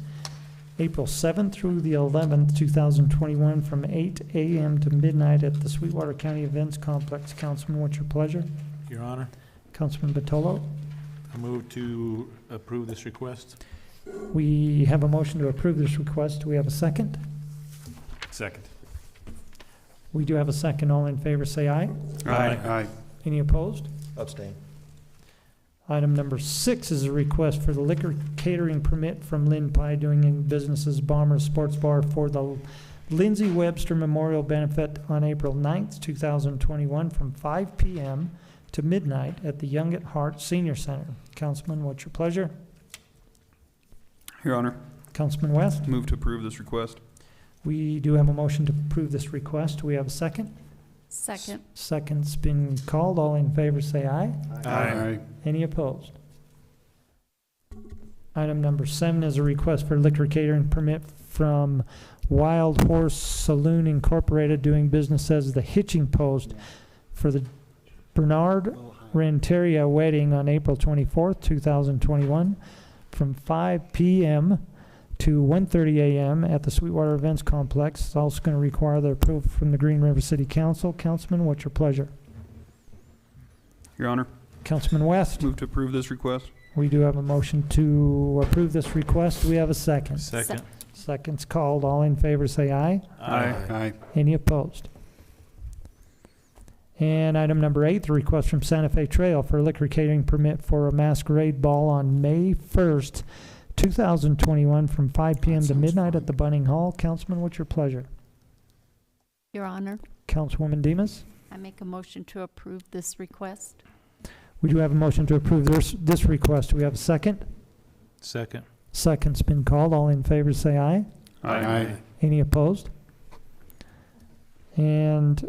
April 7th through the 11th, 2021, from 8 a.m. to midnight at the Sweetwater County Events Complex. Councilman, what's your pleasure? Your Honor, Councilman Batolo? I move to approve this request. We have a motion to approve this request. Do we have a second? Second. We do have a second. All in favor, say aye. Aye. Any opposed? Abstain. Item number 6 is a request for the liquor catering permit from Lin Pai doing business as Bombers Sports Bar for the Lindsay Webster Memorial Benefit on April 9th, 2021 from 5 p.m. to midnight at the Young at Heart Senior Center. Councilman, what's your pleasure? Your Honor, Councilman West? move to approve this request. We do have a motion to approve this request. Do we have a second? Second. Second's been called. All in favor say aye. Aye. Any opposed? Item number 7 is a request for liquor catering permit from Wild Horse Saloon Incorporated doing business as the Hitching Post for the Bernard Renteria wedding on April 24th, 2021 from 5 p.m. to 1:30 a.m. at the Sweetwater Events Complex. It's also going to require the approval from the Green River City Council. Councilman, what's your pleasure? Your Honor, Councilman West? move to approve this request. We do have a motion to approve this request. Do we have a second? Second. Second's called. All in favor say aye. Aye. Any opposed? And item number 8, the request from Santa Fe Trail for a liquor catering permit for a masquerade ball on May 1st, 2021 from 5 p.m. to midnight at the Bunning Hall. Councilman, what's your pleasure? Your Honor, Councilwoman Demus? I make a motion to approve this request. We do have a motion to approve this request. Do we have a second? Second. Second's been called. All in favor say aye. Aye. Any opposed? And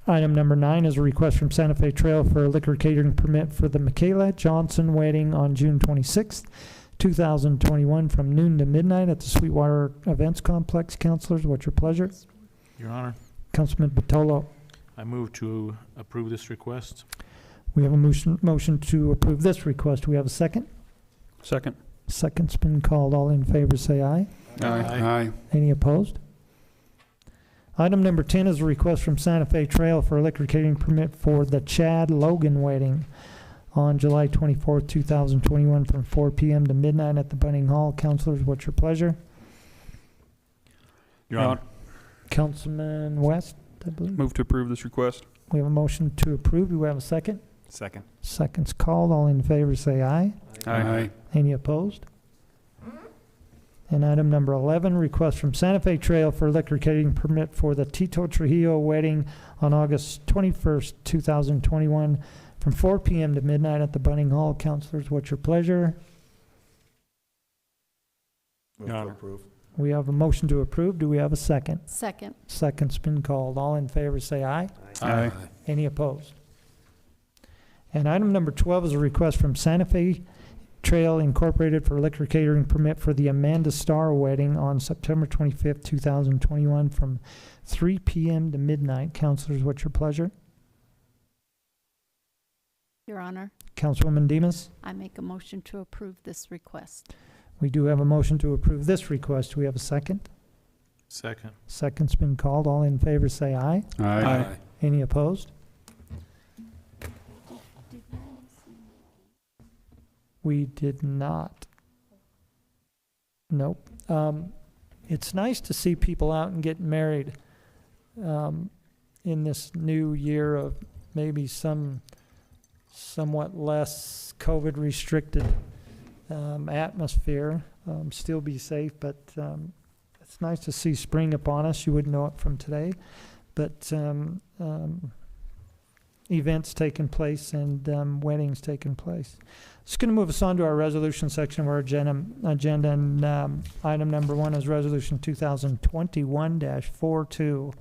item number 9 is a request from Santa Fe Trail for a liquor catering permit for the Michaela Johnson wedding on June 26th, 2021 from noon to midnight at the Sweetwater Events Complex. Councilors, what's your pleasure? Your Honor, Councilman Batolo? I move to approve this request. We have a motion to approve this request. Do we have a second? Second. Second's been called. All in favor say aye. Aye. Any opposed? Item number 10 is a request from Santa Fe Trail for a liquor catering permit for the Chad Logan wedding on July 24th, 2021 from 4 p.m. to midnight at the Bunning Hall. Councilors, what's your pleasure? Your Honor, Councilman West, I believe. Move to approve this request. We have a motion to approve. Do we have a second? Second. Second's called. All in favor say aye. Aye. Any opposed? And item number 11, request from Santa Fe Trail for liquor catering permit for the Tito Trujillo wedding on August 21st, 2021 from 4 p.m. to midnight at the Bunning Hall. Councilors, what's your pleasure? Move Your to Honor. approve. We have a motion to approve. Do we have a second? Second. Second's been called. All in favor say aye. Aye. Any opposed? And item number 12 is a request from Santa Fe Trail Incorporated for liquor catering permit for the Amanda Starr wedding on September 25th, 2021 from 3 p.m. to midnight. Councilors, what's your pleasure? Your Honor, Councilwoman Demus? I make a motion to approve this request. We do have a motion to approve this request. Do we have a second? Second. Second's been called. All in favor say aye. Aye. Any opposed? We did not. Nope. It's nice to see people out and get married in this new year of maybe somewhat less COVID restricted atmosphere. Still be safe, but it's nice to see spring upon us. You wouldn't know it from today, but events taking place and weddings taking place. It's going to move us on to our resolution section of our agenda, and item number 1 is resolution 2021-42.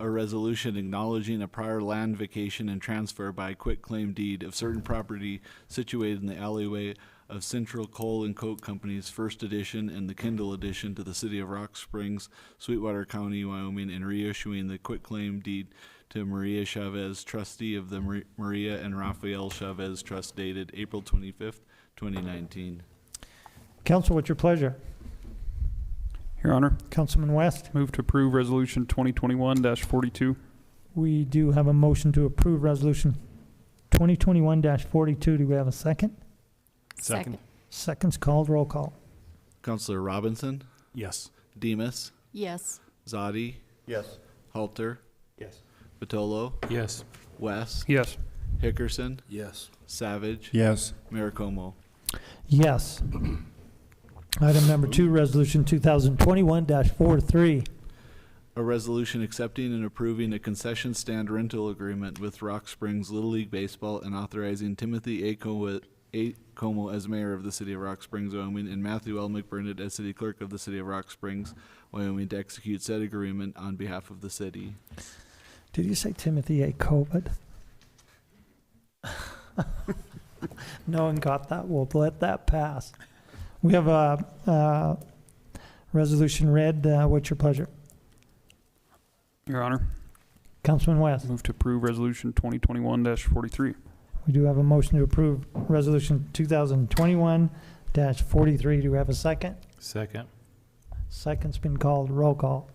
A resolution acknowledging a prior land vacation and transfer by quitclaim deed of certain property situated in the alleyway of Central Coal and Coke Company's First Edition and the Kindle Edition to the City of Rock Springs, Sweetwater County, Wyoming, and reissuing the quitclaim deed to Maria Chavez, trustee of the Maria and Rafael Chavez Trust, dated April 25th, 2019. Council, what's your pleasure? Your Honor, Councilman West? move to approve Resolution 2021-42. We do have a motion to approve resolution 2021-42. Do we have a second? Second. Second's called. Roll call. Counselor Robinson, Yes. Demus, Yes. Zadi, Yes. Halter, Yes. Batolo, Yes. West, Yes. Hickerson, Yes. Savage, Yes. Mayor Como. Yes. Item number 2, resolution 2021-43. A resolution accepting and approving a concession stand rental agreement with Rock Springs Little League Baseball and authorizing Timothy A. Como as mayor of the City of Rock Springs, Wyoming, and Matthew L. McBurnett as city clerk of the City of Rock Springs, Wyoming, to execute said agreement on behalf of the city. Did you say Timothy A. COVID? No one got that. We'll let that pass. We have a resolution read. What's your pleasure? Your Honor, Councilman West? move to approve Resolution 2021-43. We do have a motion to approve resolution 2021-43. Do we have a second? Second. Second's been called. Roll call.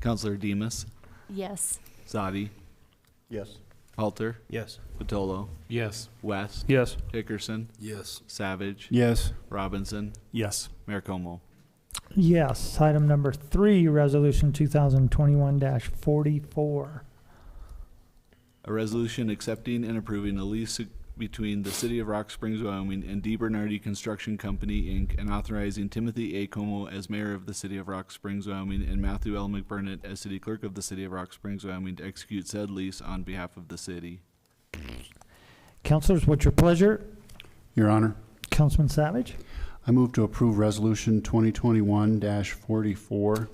Counselor Demus, Yes. Zadi, Yes. Halter, Yes. Batolo, Yes. West, Yes. Hickerson, Yes. Savage, Yes. Robinson, Yes. Mayor Como. Yes. Item number 3, resolution 2021-44. A resolution accepting and approving a lease between the City of Rock Springs, Wyoming, and DeBernardi Construction Company, Inc., and authorizing Timothy A. Como as mayor of the City of Rock Springs, Wyoming, and Matthew L. McBurnett as city clerk of the City of Rock Springs, Wyoming, to execute said lease on behalf of the city. Councilors, what's your pleasure? Your Honor, Councilman Savage? I move to approve Resolution 2021-44.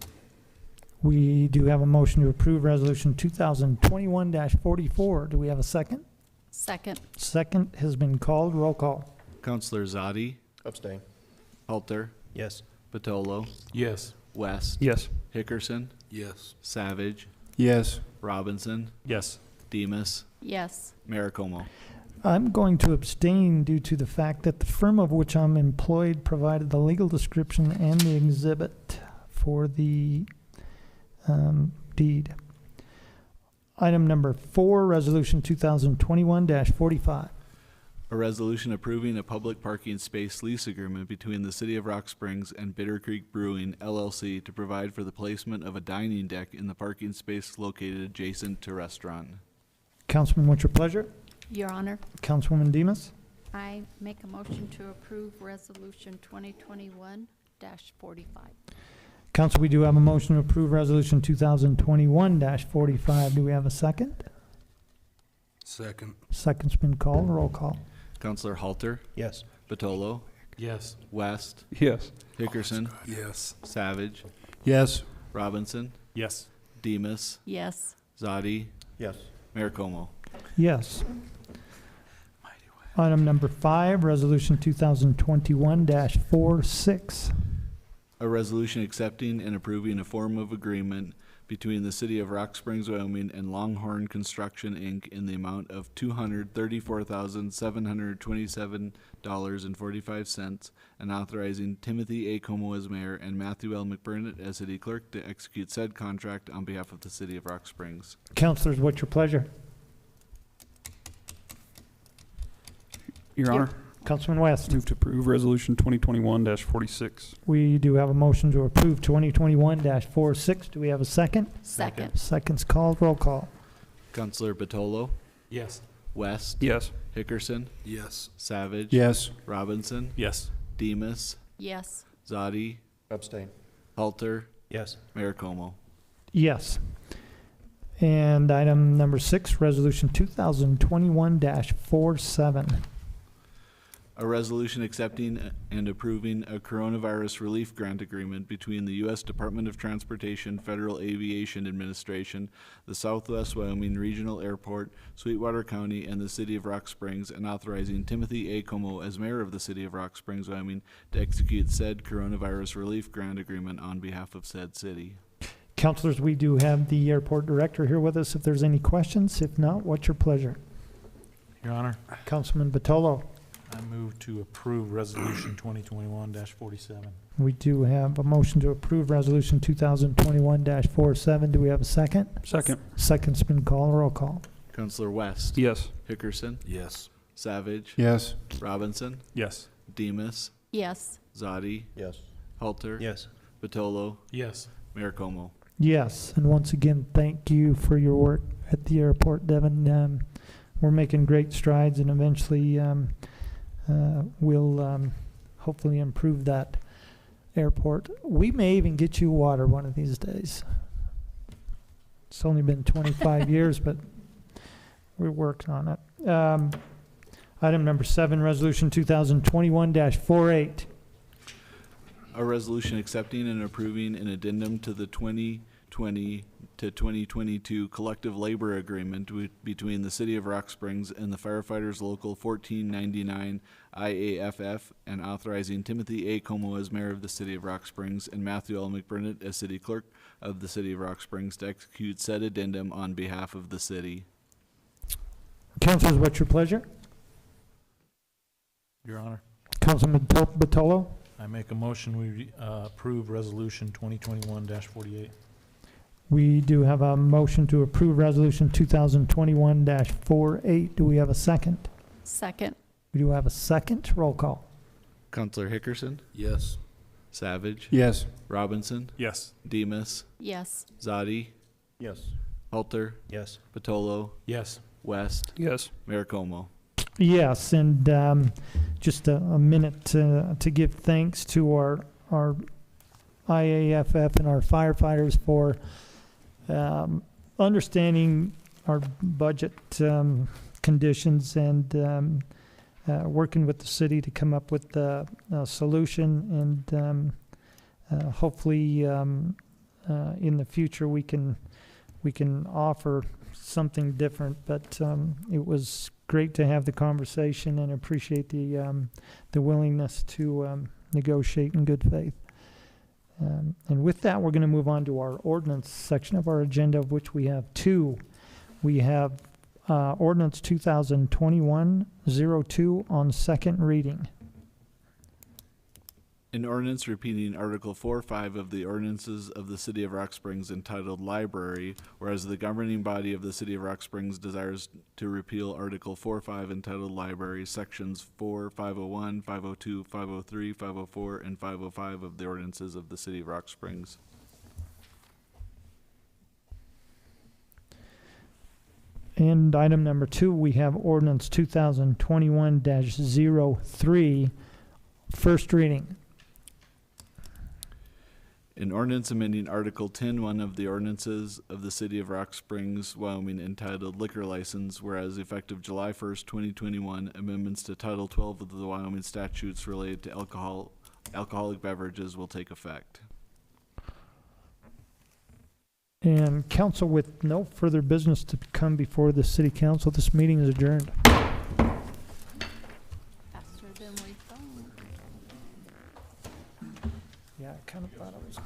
We do have a motion to approve resolution 2021-44. Do we have a second? Second. Second has been called. Roll call. Counselor Zadi, Abstain. Halter, Yes. Batolo, Yes. West, Yes. Hickerson, Yes. Savage, Yes. Robinson, Yes. Demus, Yes. Mayor Como. I'm going to abstain due to the fact that the firm of which I'm employed provided the legal description and the exhibit for the deed. Item number 4, resolution 2021-45. A resolution approving a public parking space lease agreement between the City of Rock Springs and Bitter Creek Brewing, LLC, to provide for the placement of a dining deck in the parking space located adjacent to restaurant. Councilman, what's your pleasure? Your Honor, Councilwoman Demus? I make a motion to approve Resolution 2021-45. Council, we do have a motion to approve resolution 2021-45. Do we have a second? Second. Second's been called. Roll call. Counselor Halter, Yes. Batolo, Yes. West, Yes. Hickerson, Yes. Savage, Yes. Robinson, Yes. Demus, Yes. Zadi, Yes. Mayor Como. Yes. Item number 5, Resolution 2021-46. A resolution accepting and approving a form of agreement between the City of Rock Springs, Wyoming and Longhorn Construction, Inc. in the amount of $234,727.45 and authorizing Timothy A. Como as mayor and Matthew L. McBurnett as city clerk to execute said contract on behalf of the City of Rock Springs. Councilors, what's your pleasure? Your Honor, Councilman West. move to approve Resolution 2021-46. We do have a motion to approve 2021-46. Do we have a second? Second. Second's called. Roll call. Counselor Batolo, Yes. West, Yes. Hickerson, Yes. Savage, Yes. Robinson, Yes. Demus, Yes. Zadi, Abstain. Halter, Yes. Mayor Como. Yes. And item number 6, Resolution 2021-47. A resolution accepting and approving a coronavirus relief grant agreement between the U.S. Department of Transportation, Federal Aviation Administration, the Southwest Wyoming Regional Airport, Sweetwater County, and the City of Rock Springs, and authorizing Timothy A. Como as mayor of the City of Rock Springs, Wyoming, to execute said coronavirus relief grant agreement on behalf of said city. Councilors, we do have the airport director here with us if there's any questions. If not, what's your pleasure? Your Honor, Councilman Batolo. I move to approve Resolution 2021-47. We do have a motion to approve Resolution 2021-47. Do we have a second? Second. Second's been called. Roll call. Counselor West, Yes. Hickerson, Yes. Savage, Yes. Robinson, Yes. Demus, Yes. Zadi, Yes. Halter, Yes. Batolo, Yes. Mayor Como. Yes, and once again, thank you for your work at the airport, Devin. We're making great strides, and eventually we'll hopefully improve that airport. We may even get you water one of these days. It's only been 25 years, but we're working on it. Item number 7, Resolution 2021-48. A resolution accepting and approving an addendum to the 2020 to 2022 collective labor agreement between the City of Rock Springs and the Firefighters Local 1499 IAFF, and authorizing Timothy A. Como as mayor of the City of Rock Springs and Matthew L. McBurnett as city clerk of the City of Rock Springs to execute said addendum on behalf of the city. Councilors, what's your pleasure? Your Honor, Councilman Batolo? I make a motion we approve Resolution 2021-48. We do have a motion to approve Resolution 2021-48. Do we have a second? Second. We do have a second. Roll call. Counselor Hickerson, Yes. Savage, Yes. Robinson, Yes. Demus, Yes. Zadi, Yes. Halter, Yes. Batolo, Yes. West, Yes. Mayor Como. Yes, and just a minute to give thanks to our IAFF and our firefighters for understanding our budget conditions and working with the city to come up with a solution, and hopefully in the future we can offer something different. But it was great to have the conversation and appreciate the willingness to negotiate in good faith. And with that, we're going to move on to our ordinance section of our agenda, of which we have 2. We have ordinance 2021-02 on second reading. An ordinance repealing Article 4-5 of the ordinances of the City of Rock Springs entitled Library, whereas the governing body of the City of Rock Springs desires to repeal Article 4-5 entitled Library, Sections 4, 501, 502, 503, 504, and 505 of the ordinances of the City of Rock Springs. And item number 2, we have ordinance 2021-03, first reading. An ordinance amending Article 10-1 of the ordinances of the City of Rock Springs, Wyoming, entitled Liquor License, whereas effective July 1st, 2021, amendments to Title 12 of the Wyoming statutes related to alcoholic beverages will take effect. And council, with no further business to come before the city council, this meeting is adjourned. than we thought. Yeah, I kind of thought it was.